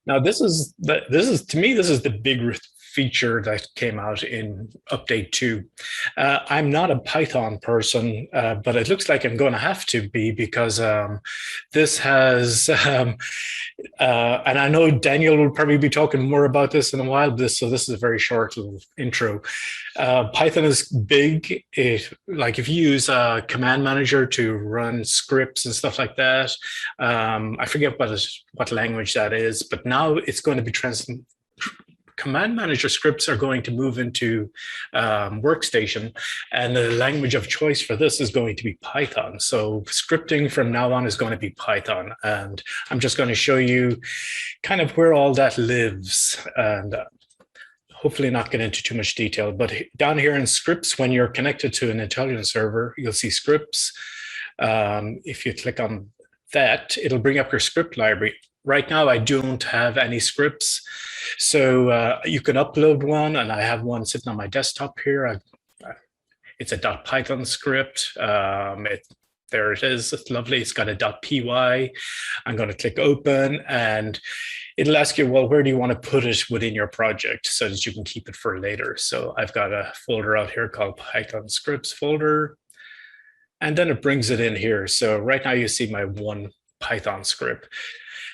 Now, this is to me, this is the big feature that came out in update 2. I'm not a Python person, but it looks like I'm going to have to be because this has, and I know Daniel will probably be talking more about this in a while. So this is a very short little intro. Python is big. Like if you use a command manager to run scripts and stuff like that, I forget what language that is, but now it's going to be command manager scripts are going to move into WorkStation, and the language of choice for this is going to be Python. So scripting from now on is going to be Python, and I'm just going to show you kind of where all that lives, and hopefully not get into too much detail. But down here in scripts, when you're connected to an intelligence server, you'll see scripts. If you click on that, it'll bring up your script library. Right now, I don't have any scripts, so you can upload one, and I have one sitting on my desktop here. It's a .python script. There it is. It's lovely. It's got a .py. I'm going to click open, and it'll ask you, well, where do you want to put it within your project so that you can keep it for later? So I've got a folder out here called Python scripts folder, and then it brings it in here. So right now you see my one Python script.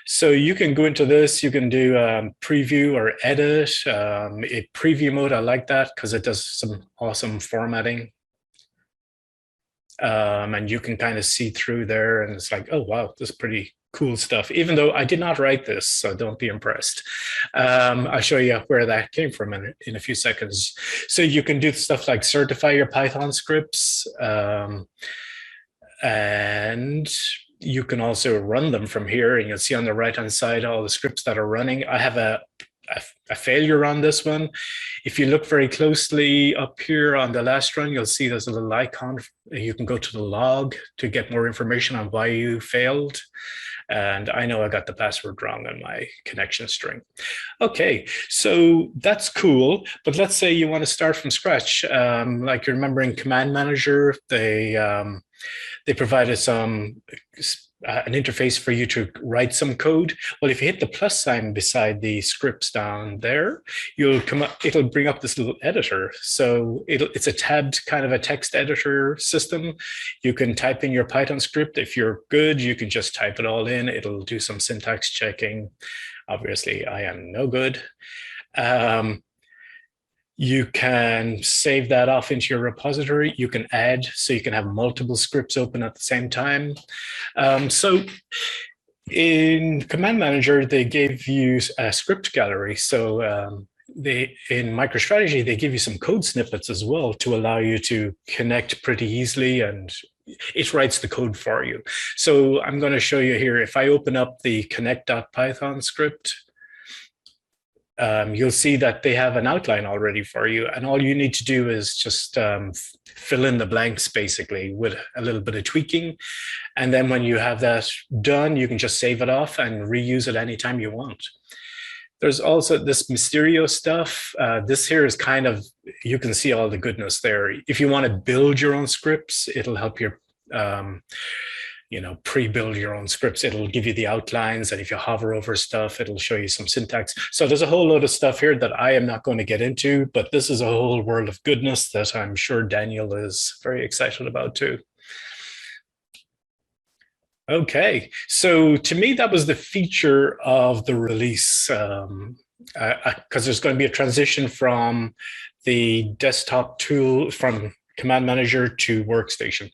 So you can go into this, you can do preview or edit. A preview mode, I like that because it does some awesome formatting. And you can kind of see through there, and it's like, oh, wow, this is pretty cool stuff, even though I did not write this, so don't be impressed. I'll show you where that came from in a few seconds. So you can do stuff like certify your Python scripts, and you can also run them from here, and you'll see on the right-hand side all the scripts that are running. I have a failure on this one. If you look very closely up here on the last run, you'll see there's a little icon. You can go to the log to get more information on why you failed. And I know I got the password wrong on my connection string. Okay, so that's cool. But let's say you want to start from scratch. Like you remember in Command Manager, they provided some an interface for you to write some code. Well, if you hit the plus sign beside the scripts down there, you'll come up, it'll bring up this little editor. So it's a tabbed kind of a text editor system. You can type in your Python script. If you're good, you can just type it all in. It'll do some syntax checking. Obviously, I am no good. You can save that off into your repository. You can add, so you can have multiple scripts open at the same time. So in Command Manager, they gave you a script gallery. So in MicroStrategy, they give you some code snippets as well to allow you to connect pretty easily, and it writes the code for you. So I'm going to show you here. If I open up the connect.python script, you'll see that they have an outline already for you. And all you need to do is just fill in the blanks, basically, with a little bit of tweaking. And then when you have that done, you can just save it off and reuse it anytime you want. There's also this Mysterio stuff. This here is kind of, you can see all the goodness there. If you want to build your own scripts, it'll help you pre-build your own scripts. It'll give you the outlines, and if you hover over stuff, it'll show you some syntax. So there's a whole load of stuff here that I am not going to get into, but this is a whole world of goodness that I'm sure Daniel is very excited about too. Okay, so to me, that was the feature of the release, because there's going to be a transition from the desktop tool, from Command Manager to WorkStation.